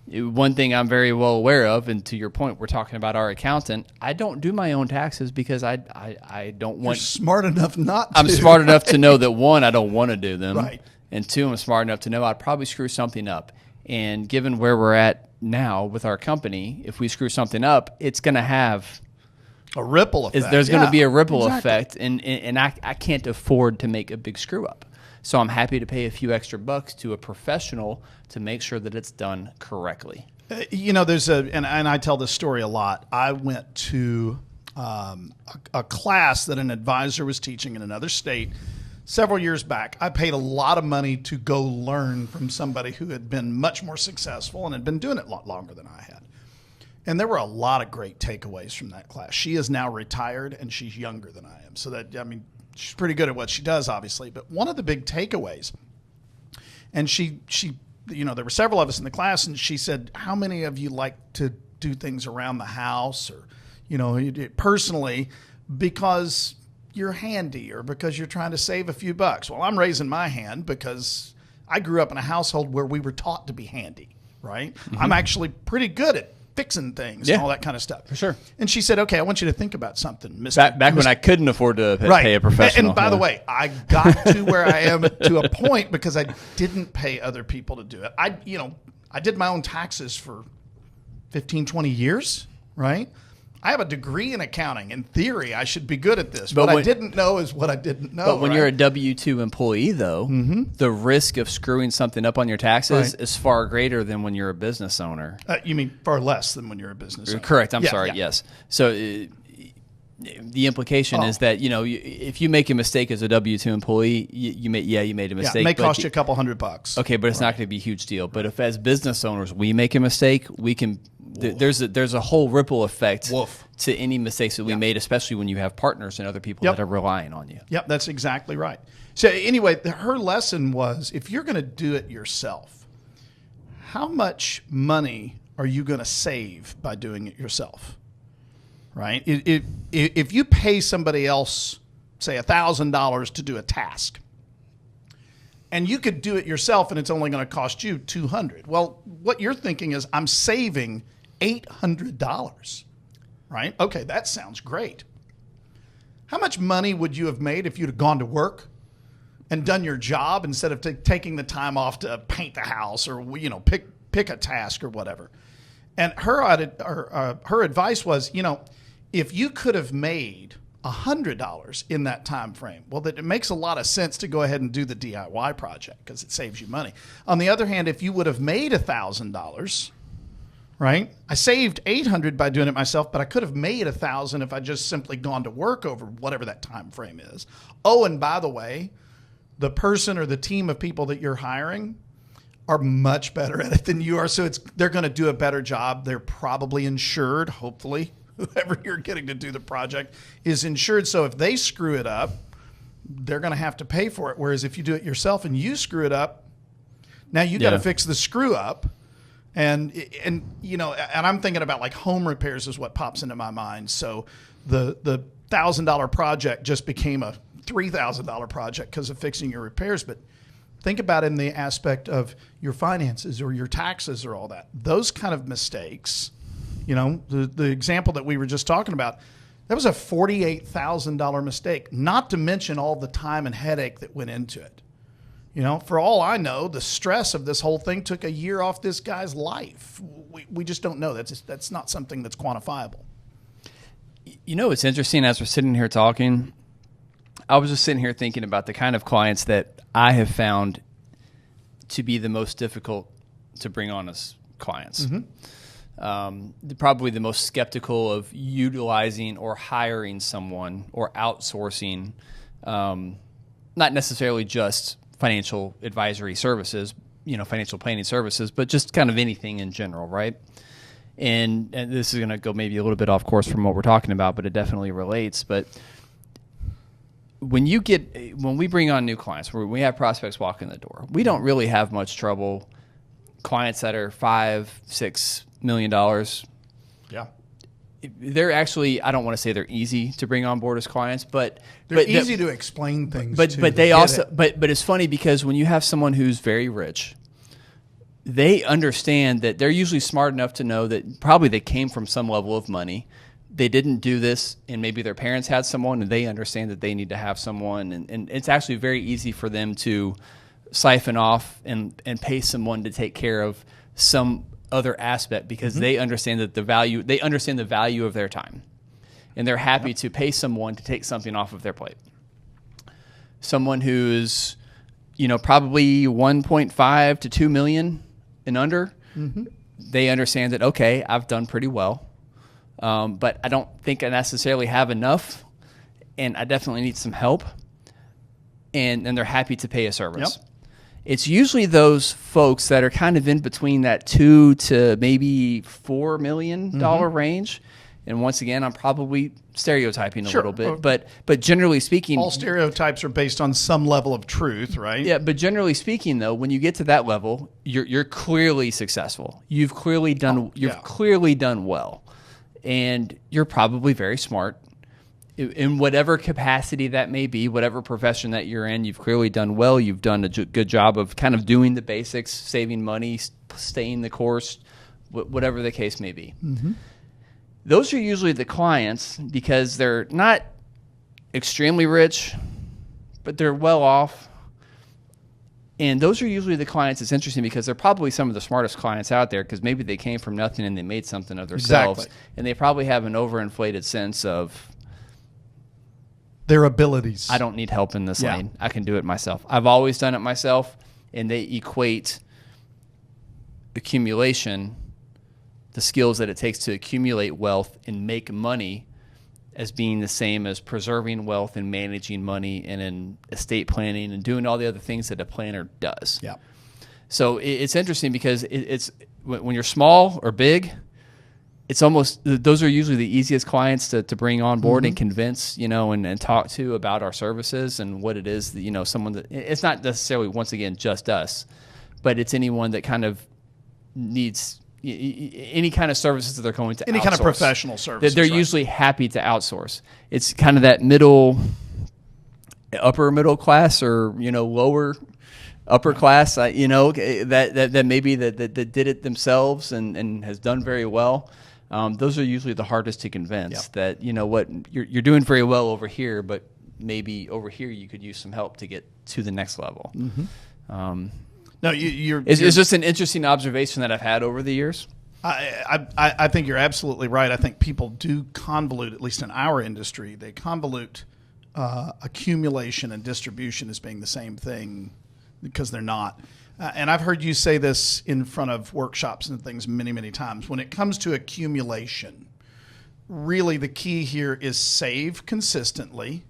One thing I'm very well aware of, and to your point, we're talking about our accountant, I don't do my own taxes because I don't want... You're smart enough not to. I'm smart enough to know that, 1, I don't want to do them. Right. And 2, I'm smart enough to know I'd probably screw something up. And given where we're at now with our company, if we screw something up, it's going to have... a ripple effect. There's going to be a ripple effect, and I can't afford to make a big screw up. So I'm happy to pay a few extra bucks to a professional to make sure that it's done correctly. There's and I tell this story a lot. I went to a class that an advisor was teaching in another state several years back. I paid a lot of money to go learn from somebody who had been much more successful and had been doing it a lot longer than I had. And there were a lot of great takeaways from that class. She is now retired, and she's younger than I am. So she's pretty good at what she does, obviously. But one of the big takeaways, and she there were several of us in the class, and she said, how many of you like to do things around the house or, personally because you're handy or because you're trying to save a few bucks? Well, I'm raising my hand because I grew up in a household where we were taught to be handy, right? I'm actually pretty good at fixing things and all that kind of stuff. For sure. And she said, okay, I want you to think about something, Back when I couldn't afford to pay a professional. And by the way, I got to where I am to a point because I didn't pay other people to do it. I did my own taxes for 15, 20 years, right? I have a degree in accounting. In theory, I should be good at this. But what I didn't know is what I didn't know. But when you're a W-2 employee, though, the risk of screwing something up on your taxes is far greater than when you're a business owner. You mean far less than when you're a business owner? Correct. I'm sorry. Yeah. Yes. So the implication is that if you make a mistake as a W-2 employee, you made a mistake. It may cost you a couple $100. Okay, but it's not going to be a huge deal. But if as business owners we make a mistake, we can. There's a whole ripple effect to any mistakes that we made, especially when you have partners and other people that are relying on you. Yep, that's exactly right. So anyway, her lesson was, if you're going to do it yourself, how much money are you going to save by doing it yourself? Right? If you pay somebody else say $1,000 to do a task. And you could do it yourself and it's only going to cost you $200. Well, what you're thinking is I'm saving $800, right? Okay, that sounds great. How much money would you have made if you'd have gone to work and done your job instead of taking the time off to paint the house or, pick a task or whatever? And her advice was, if you could have made $100 in that time frame, well, that it makes a lot of sense to go ahead and do the DIY project because it saves you money. On the other hand, if you would have made $1,000, right? I saved $800 by doing it myself, but I could have made $1,000 if I just simply gone to work over whatever that time frame is. Oh, and by the way, the person or the team of people that you're hiring are much better at it than you are, so they're going to do a better job. They're probably insured, hopefully. Whoever you're getting to do the project is insured. So if they screw it up, they're going to have to pay for it. Whereas if you do it yourself and you screw it up, now you got to fix the screw up. And I'm thinking about like home repairs is what pops into my mind. So the $1,000 project just became a $3,000 project because of fixing your repairs. But think about it in the aspect of your finances or your taxes or all that. Those kind of mistakes. The example that we were just talking about, that was a $48,000 mistake, not to mention all the time and headache that went into it. For all I know, the stress of this whole thing took a year off this guy's life. We just don't know. That's not something that's quantifiable. It's interesting as we're sitting here talking, I was just sitting here thinking about the kind of clients that I have found to be the most difficult to bring on as clients. Mm-hmm. Probably the most skeptical of utilizing or hiring someone or outsourcing, not necessarily just financial advisory services, financial planning services, but just kind of anything in general, right? And this is going to go maybe a little bit off course from what we're talking about, but it definitely relates. But when we bring on new clients, when we have prospects walk in the door, we don't really have much trouble. Clients that are $5-6 million. Yeah. They're actually, I don't want to say they're easy to bring on board as clients, but they're easy to explain things but to. But they also, but it's funny because when you have someone who's very rich, they understand that they're usually smart enough to know that probably they came from some level of money. They didn't do this, and maybe their parents had someone, and they understand that they need to have someone, and it's actually very easy for them to siphon off and pay someone to take care of some other aspect because they understand that the value of their time, and they're happy to pay someone to take something off of their plate. Someone who's, probably 1.5 to 2 million and under, they understand that, okay, I've done pretty well, but I don't think I necessarily have enough, and I definitely need some help, and they're happy to pay a service. Yep. It's usually those folks that are kind of in between that $2 to maybe $4 million range. And once again, I'm probably stereotyping a little bit, but generally speaking, all stereotypes are based on some level of truth, right? Yeah, but generally speaking, though, when you get to that level, you're clearly successful. You've clearly done clearly done well, and you're probably very smart. In whatever capacity that may be, whatever profession that you're in, you've clearly done well. You've done a good job of kind of doing the basics, saving money, staying the course, whatever the case may be. Mm-hmm. Those are usually the clients because they're not extremely rich, but they're well off. And those are usually the clients. It's interesting because they're probably some of the smartest clients out there because maybe they came from nothing and they made something of themselves. Exactly. And they probably have an overinflated sense of their abilities. I don't need help in this lane. I can do it myself. I've always done it myself, and they equate accumulation, the skills that it takes to accumulate wealth and make money, as being the same as preserving wealth and managing money and in estate planning and doing all the other things that a planner does. Yeah. So it's interesting because it's when you're small or big, it's almost, those are usually the easiest clients to bring on board and convince, and talk to about our services and what it is that, someone that, it's not necessarily, once again, just us, but it's anyone that kind of needs any kind of services that they're going to any outsource. Kind of professional services. They're usually happy to outsource. It's kind of that middle upper middle class or lower upper class, that maybe that did it themselves and has done very well. Those are usually the hardest to convince. That what you're doing very well over here, but maybe over here you could use some help to get to the next level. No, it's just an interesting observation that I've had over the years. I think you're absolutely right. I think people do convolute, at least in our industry, they convolute accumulation and distribution as being the same thing because they're not. And I've heard you say this in front of workshops and things many, many times. When it comes to accumulation, really the key here is save consistently,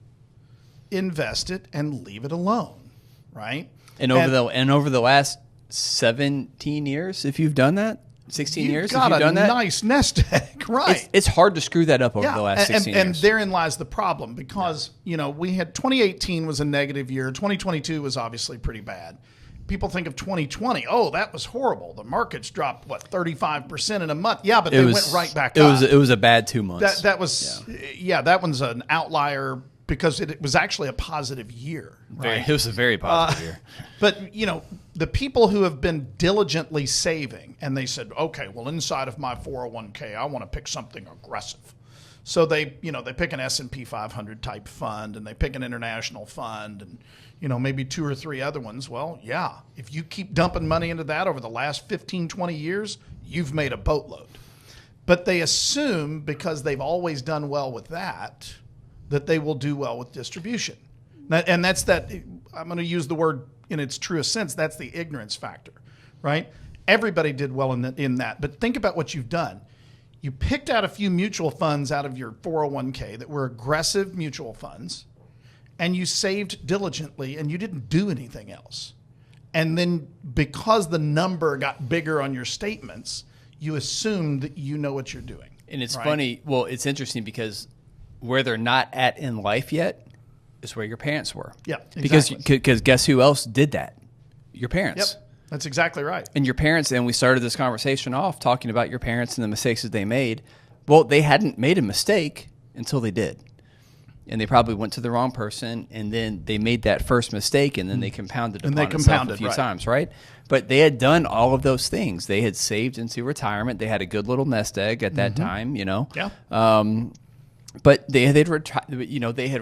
invest it, and leave it alone, right? And over the last 17 years, if you've done that, 16 years, if you've done that, nice nest egg, right? It's hard to screw that up over the last 16 years. And therein lies the problem because we had 2018 was a negative year. 2022 was obviously pretty bad. People think of 2020. Oh, that was horrible. The markets dropped 35% in a month. Yeah, but they went right back up. It was a bad 2 months. That one's an outlier because it was actually a positive year. Right? It was a very positive year. But the people who have been diligently saving and they said, okay, well, inside of my 401k, I want to pick something aggressive. So they pick an S&P 500 type fund and they pick an international fund and maybe 2 or 3 other ones. Well, yeah, if you keep dumping money into that over the last 15, 20 years, you've made a boatload. But they assume because they've always done well with that they will do well with distribution. And that's that, I'm going to use the word in its truest sense, that's the ignorance factor, right? Everybody did well in that. But think about what you've done. You picked out a few mutual funds out of your 401k that were aggressive mutual funds, and you saved diligently, and you didn't do anything else. And then because the number got bigger on your statements, you assume that you know what you're doing. And it's funny. Well, it's interesting because where they're not at in life yet is where your parents were. Yeah, exactly. Because guess who else did that? Your parents. Yep, that's exactly right. And your parents, and we started this conversation off talking about your parents and the mistakes that they made. Well, they hadn't made a mistake until they did. And they probably went to the wrong person, and then they made that first mistake, and then they compounded it a few times, right? But they had done all of those things. They had saved into retirement. They had a good little nest egg at that time, Yeah. But they had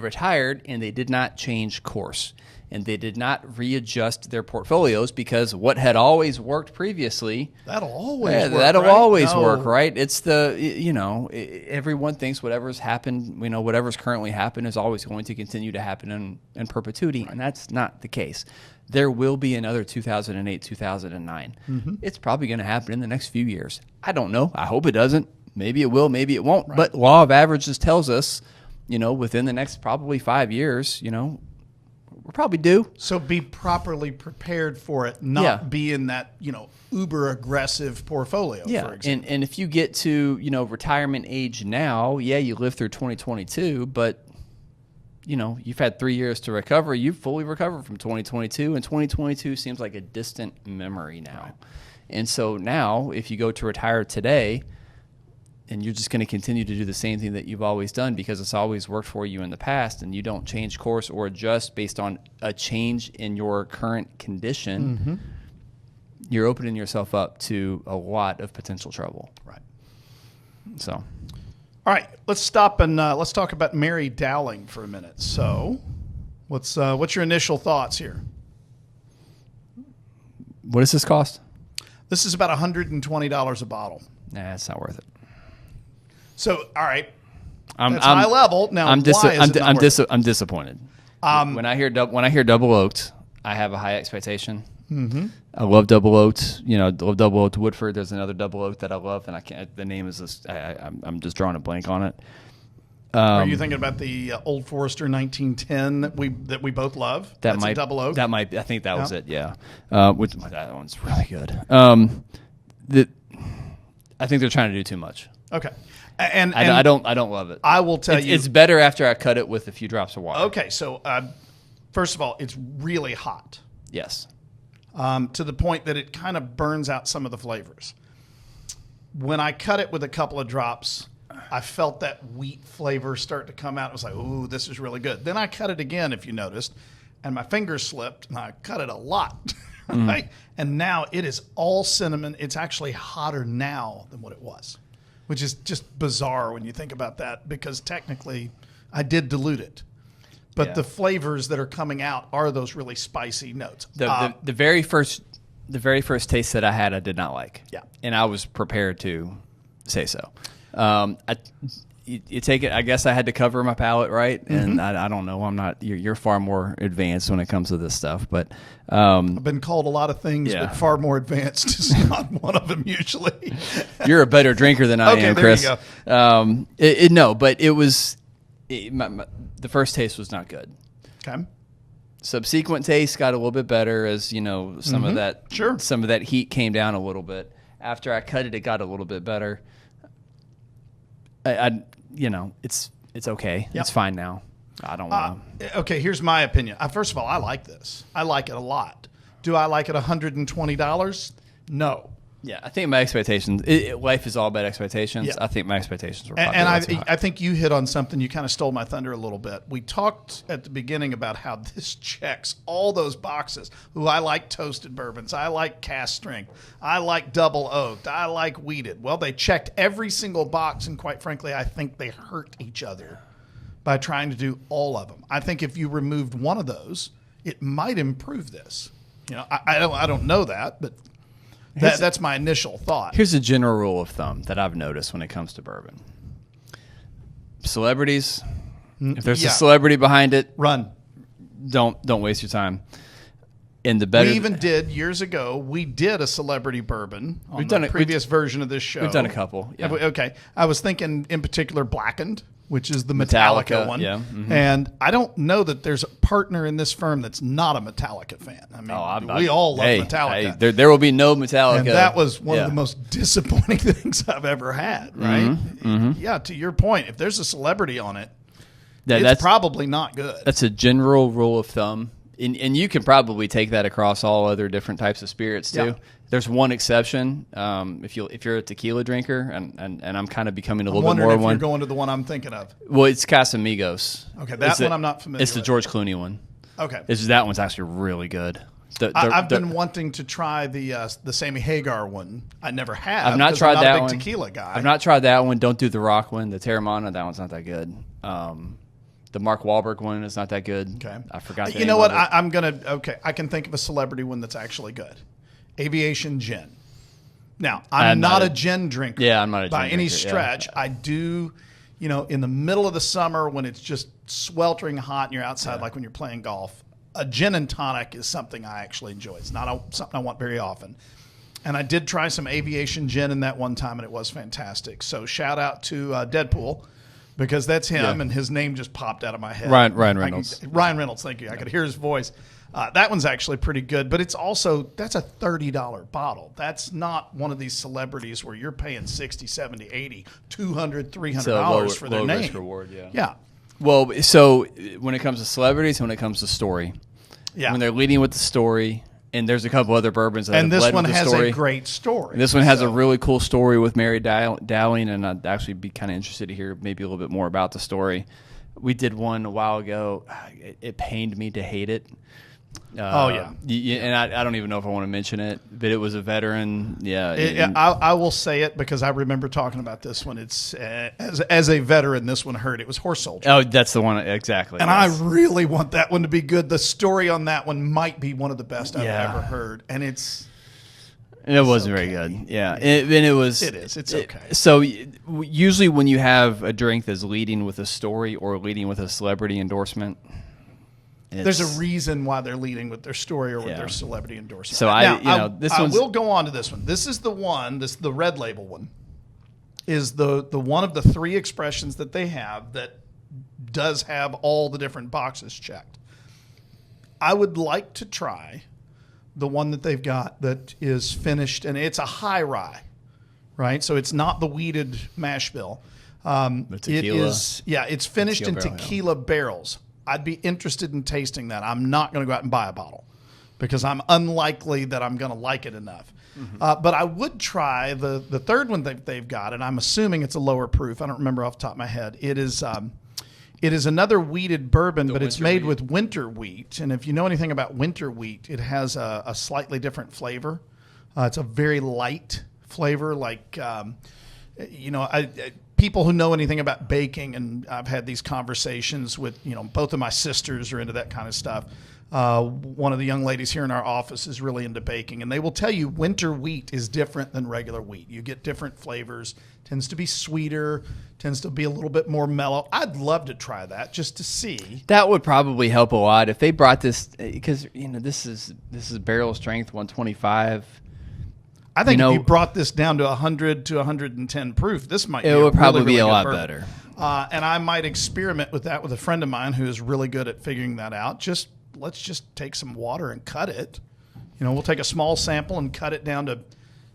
retired, and they did not change course, and they did not readjust their portfolios because what had always worked previously that'll always work, right? It's everyone thinks whatever's happened, whatever's currently happened is always going to continue to happen in perpetuity, and that's not the case. There will be another 2008, 2009. It's probably going to happen in the next few years. I don't know. I hope it doesn't. Maybe it will, maybe it won't. Right. But law of averages tells us, within the next probably 5 years, we're probably due. So be properly prepared for it, not be in that, uber aggressive portfolio, for example. And if you get to, retirement age now, you live through 2022, but, you've had 3 years to recover. You've fully recovered from 2022, and 2022 seems like a distant memory now. Right. And so now, if you go to retire today, and you're just going to continue to do the same thing that you've always done because it's always worked for you in the past, and you don't change course or adjust based on a change in your current condition, you're opening yourself up to a lot of potential trouble. Right. So, all right, let's stop and let's talk about Mary Dowling for a minute. So, what's your initial thoughts here? What does this cost? This is about $120 a bottle. Nah, it's not worth it. So, all right, that's high level. Now, I'm disappointed. When I hear double oaked, I have a high expectation. I love double oaked. Love double oaked Woodford. There's another double oaked that I love, and I can't. The name is just. I'm just drawing a blank on it. Are you thinking about the Old Forester 1910 that we both love? That's a double oak. That might. I think that was it. Yeah. Which that one's really good. I think they're trying to do too much. Okay. And I don't love it. I will tell you. It's better after I cut it with a few drops of water. Okay, so first of all, it's really hot. Yes. To the point that it kind of burns out some of the flavors. When I cut it with a couple of drops, I felt that wheat flavor start to come out. I was like, ooh, this is really good. Then I cut it again, if you noticed, and my fingers slipped, and I cut it a lot, right? And now it is all cinnamon. It's actually hotter now than what it was, which is just bizarre when you think about that, because technically I did dilute it. But the flavors that are coming out are those really spicy notes. The very first taste that I had, I did not like. Yeah. And I was prepared to say so. You take it. I guess I had to cover my palate, right? And I don't know. I'm not. You're far more advanced when it comes to this stuff. But I've been called a lot of things, but far more advanced is not one of them usually. You're a better drinker than I am, Chris. There you go. No, but it was. The first taste was not good. Okay. Subsequent taste got a little bit better as some of that heat came down a little bit. After I cut it, it got a little bit better. It's okay. Yep. It's fine now. I don't want to. Okay, here's my opinion. First of all, I like this. I like it a lot. Do I like it $120? No. Yeah, I think my expectations. Life is all about expectations. Yeah. I think my expectations were probably I think you hit on something. You kind of stole my thunder a little bit. We talked at the beginning about how this checks all those boxes. Ooh, I like toasted bourbons. I like cast strength. I like double oaked. I like wheated. Well, they checked every single box, and quite frankly, I think they hurt each other by trying to do all of them. I think if you removed one of those, it might improve this. I don't know that, but that's my initial thought. Here's a general rule of thumb that I've noticed when it comes to bourbon. Celebrities, if there's a celebrity behind it, run. Don't waste your time. And the better we even did years ago. We did a celebrity bourbon on the previous version of this show. We've done a couple. Yeah. Okay. I was thinking in particular Blackened, which is the Metallica one. Yeah. And I don't know that there's a partner in this firm that's not a Metallica fan. I mean, we all love Metallica. Hey, there will be no Metallica. And that was one of the most disappointing things I've ever had, right? Yeah, to your point, if there's a celebrity on it, it's probably not good. That's a general rule of thumb. And you can probably take that across all other different types of spirits too. Yeah. There's one exception. If you're a tequila drinker, and I'm kind of becoming a little bit more if one. You're going to the one I'm thinking of. Well, it's Casamigos. Okay, that one I'm not familiar with. It's the George Clooney one. Okay. That one's actually really good. I've been wanting to try the Sammy Hagar one. I never have. I've not tried that one. I'm not a big tequila guy. I've not tried that one. Don't do the Rock one. The Terramana, that one's not that good. The Mark Wahlberg one is not that good. Okay. I forgot. You know what? I can think of a celebrity one that's actually good. Aviation Gin. Now, I'm not a gin drinker. Yeah, I'm not a gin by drinker, any stretch. Yeah. I do, in the middle of the summer when it's just sweltering hot and you're outside, like when you're playing golf, a gin and tonic is something I actually enjoy. It's not something I want very often. And I did try some Aviation Gin in that one time, and it was fantastic. So shout out to Deadpool. Because that's him, and his name just popped out of my head. Ryan Reynolds. Ryan Reynolds, thank you. I could hear his voice. That one's actually pretty good, but that's a $30 bottle. That's not one of these celebrities where you're paying $60, $70, $80, $200, $300 for their name. Low risk reward, yeah. Yeah. Well, so when it comes to celebrities, when it comes to story, when they're leading with the story. And there's a couple other bourbons that have led with the story. And this one has a great story. And this one has a really cool story with Mary Dowling, and I'd actually be kind of interested to hear maybe a little bit more about the story. We did one a while ago. It pained me to hate it. And I don't even know if I want to mention it, but it was a veteran. Yeah, I will say it because I remember talking about this one. It's as a veteran, this one hurt. It was Horse Soldier. Oh, that's the one exactly. And I really want that one to be good. The story on that one might be one of the best I've ever heard, and it wasn't very good. Yeah, it was. It is. It's okay. So usually when you have a drink that's leading with a story or leading with a celebrity endorsement. There's a reason why they're leading with their story or with their celebrity endorsement. So I will go on to this one. This is the one. The red label one is the one of the three expressions that they have that does have all the different boxes checked. I would like to try the one that they've got that is finished, and it's a high rye, right? So it's not the weeded mash bill. The tequila. It's finished in tequila barrels. I'd be interested in tasting that. I'm not going to go out and buy a bottle because I'm unlikely that I'm going to like it enough. But I would try the third one that they've got, and I'm assuming it's a lower proof. I don't remember off the top of my head. It is another wheated bourbon, but it's made with winter wheat. And if you know anything about winter wheat, it has a slightly different flavor. It's a very light flavor, like people who know anything about baking, and I've had these conversations with, both of my sisters are into that kind of stuff. One of the young ladies here in our office is really into baking, and they will tell you winter wheat is different than regular wheat. You get different flavors, tends to be sweeter, tends to be a little bit more mellow. I'd love to try that just to see. That would probably help a lot if they brought this, because this is barrel strength 125. I think if you brought this down to 100 to 110 proof, this might it be would probably really, be a really lot bourbon. better. And I might experiment with that with a friend of mine who is really good at figuring that out. Let's just take some water and cut it. We'll take a small sample and cut it down to,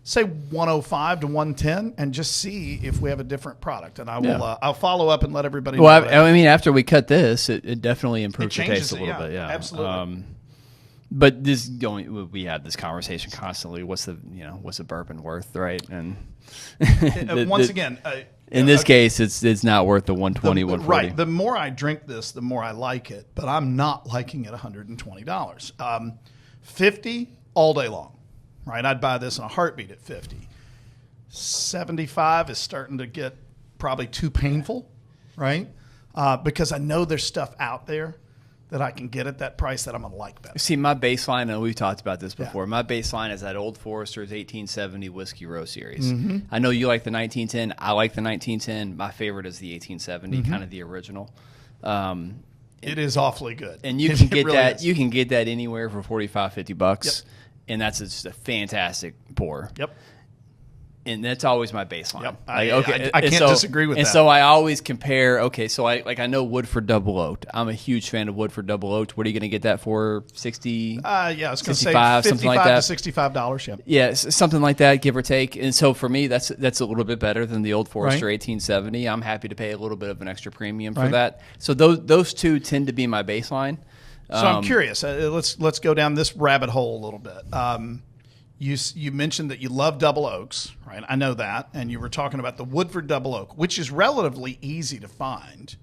say, 105 to 110, and just see if we have a different product. And I will. I'll follow up and let everybody know. Well, I mean, after we cut this, it definitely improves the taste a little bit. Yeah, absolutely. But we have this conversation constantly. What's the bourbon worth, right? And once again, in this case, it's not worth the 120, 140. Right. The more I drink this, the more I like it. But I'm not liking it $120. 50 all day long, right? I'd buy this in a heartbeat at 50. 75 is starting to get probably too painful, right? Because I know there's stuff out there that I can get at that price that I'm going to like better. See, my baseline, and we've talked about this before, my baseline is that Old Forester's 1870 Whiskey Row Series. Mm-hmm. I know you like the 1910. I like the 1910. My favorite is the 1870, kind of the original. It is awfully good. And you can get really that. is. You can get that anywhere for $45-$50. Yep. And that's just a fantastic pour. Yep. And that's always my baseline. Yep. I can't disagree with that. And so I always compare. Okay, so I know Woodford Double Oaked. I'm a huge fan of Woodford Double Oaked. What are you going to get that for? 60? Yeah, I was going to say $55, 55 something like that. to $65. Yeah. Yeah, something like that, give or take. And so for me, that's a little bit better than the Old Forester 1870. I'm happy to pay a little bit of an extra premium for that. So those two tend to be my baseline. So I'm curious. Let's go down this rabbit hole a little bit. You mentioned that you love double oaks, right? I know that. And you were talking about the Woodford Double Oak, which is relatively easy to find,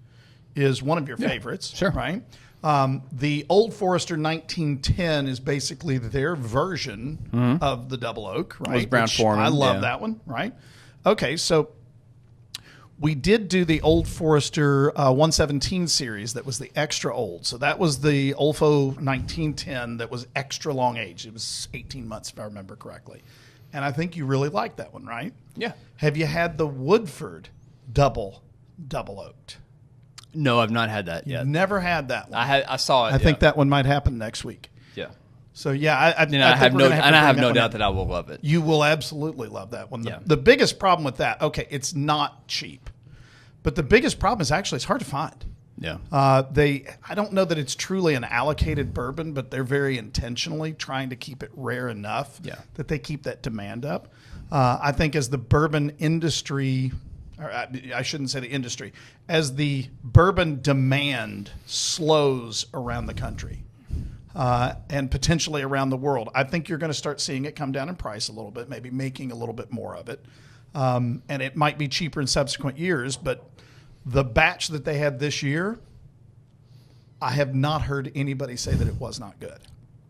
is one of your favorites, sure. right? The Old Forester 1910 is basically their version of the Double Oak, right? It was Brown Foreman. I love that one, right? Okay, so we did do the Old Forester 117 series that was the extra old. So that was the Olfo 1910 that was extra long age. It was 18 months, if I remember correctly. And I think you really liked that one, right? Yeah. Have you had the Woodford double oaked? No, I've not had that yet. You've never had that one. I saw it. I think that one might happen next week. Yeah. So yeah, I have no doubt that I will love it. You will absolutely love that one. Yeah. The biggest problem with that, okay, it's not cheap, but the biggest problem is actually it's hard to find. Yeah. I don't know that it's truly an allocated bourbon, but they're very intentionally trying to keep it rare enough that they keep that demand up. I think as the bourbon industry, or I shouldn't say the industry, as the bourbon demand slows around the country, and potentially around the world, I think you're going to start seeing it come down in price a little bit, maybe making a little bit more of it. And it might be cheaper in subsequent years, but the batch that they had this year, I have not heard anybody say that it was not good.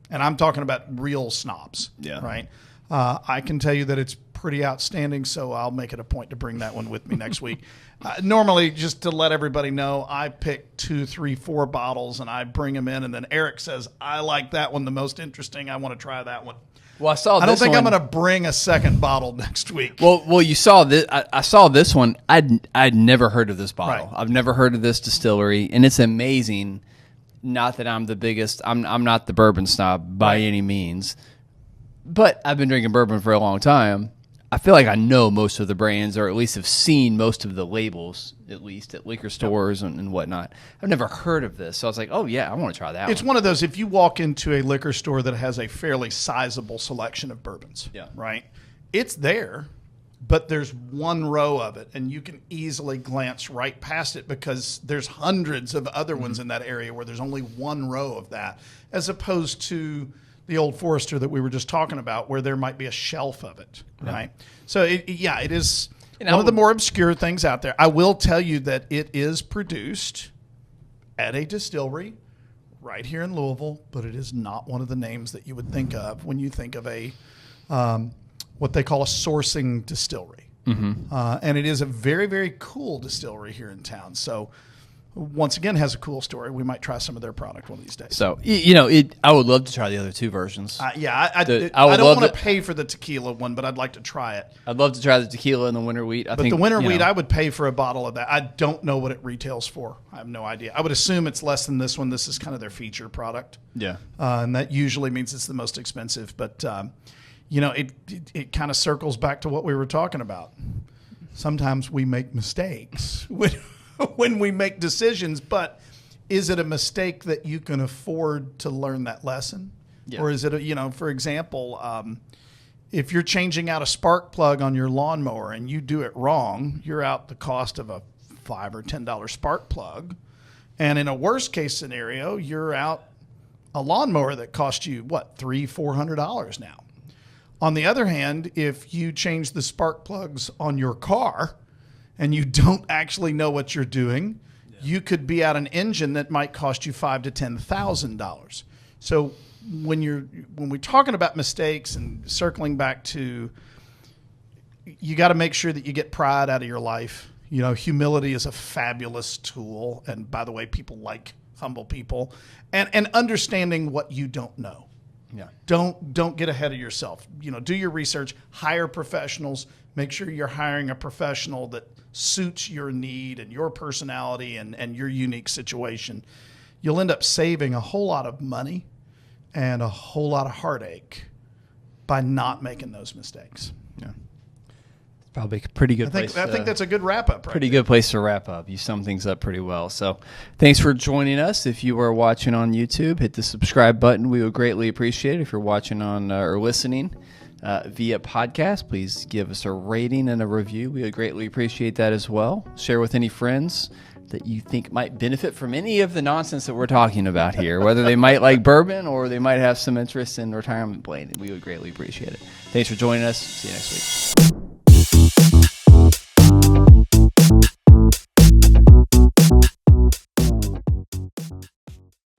And I'm talking about real snobs, right? I can tell you that it's pretty outstanding, so I'll make it a point to bring that one with me next week. Normally, just to let everybody know, I pick 2, 3, 4 bottles, and I bring them in, and then Eric says, I like that one the most interesting. I want to try that one. Well, I don't think I'm going to bring a second bottle next week. Well, you saw this. I saw this one. I'd never heard of this bottle. Right. I've never heard of this distillery, and it's amazing. Not that I'm the biggest. I'm not the bourbon snob by any means, but I've been drinking bourbon for a long time. I feel like I know most of the brands, or at least have seen most of the labels, at least at liquor stores and whatnot. I've never heard of this, so I was like, "Oh yeah, I want to try that." It's one of those. If you walk into a liquor store that has a fairly sizable selection of bourbons, right? It's there, but there's one row of it, and you can easily glance right past it because there's hundreds of other ones in that area where there's only one row of that, as opposed to the Old Forester that we were just talking about, where there might be a shelf of it, right? So, it is one of the more obscure things out there. I will tell you that it is produced at a distillery right here in Louisville, but it is not one of the names that you would think of when you think of a what they call a sourcing distillery. And it is a very, very cool distillery here in town. So, once again, has a cool story. We might try some of their product one of these days. So, I would love to try the other two versions. I don't want to pay for the tequila one, but I'd like to try it. I'd love to try the tequila and the winter wheat. But the winter wheat, I would pay for a bottle of that. I don't know what it retails for. I have no idea. I would assume it's less than this one. This is kind of their feature product. Yeah. And that usually means it's the most expensive. But, it kind of circles back to what we were talking about. Sometimes we make mistakes when we make decisions, but is it a mistake that you can afford to learn that lesson? Yeah. Or is it, for example, if you're changing out a spark plug on your lawnmower and you do it wrong, you're out the cost of a $5 or $10 spark plug. And in a worst case scenario, you're out a lawnmower that cost you, $300-$400 now. On the other hand, if you change the spark plugs on your car and you don't actually know what you're doing, you could be out an engine that might cost you $5,000 to $10,000. So when we're talking about mistakes and circling back to, you got to make sure that you get pride out of your life. Humility is a fabulous tool, and by the way, people like humble people, and understanding what you don't know. Yeah. Don't get ahead of yourself. Do your research, hire professionals, make sure you're hiring a professional that suits your need and your personality and your unique situation. You'll end up saving a whole lot of money and a whole lot of heartache by not making those mistakes. Yeah. Probably a pretty good place. I think that's a good wrap up. Pretty good place to wrap up. You sum things up pretty well. So thanks for joining us. If you are watching on YouTube, hit the subscribe button. We would greatly appreciate it. If you're watching on or listening via podcast, please give us a rating and a review. We would greatly appreciate that as well. Share with any friends that you think might benefit from any of the nonsense that we're talking about here, whether they might like bourbon or they might have some interest in retirement planning. We would greatly appreciate it. Thanks for joining us. See you next week.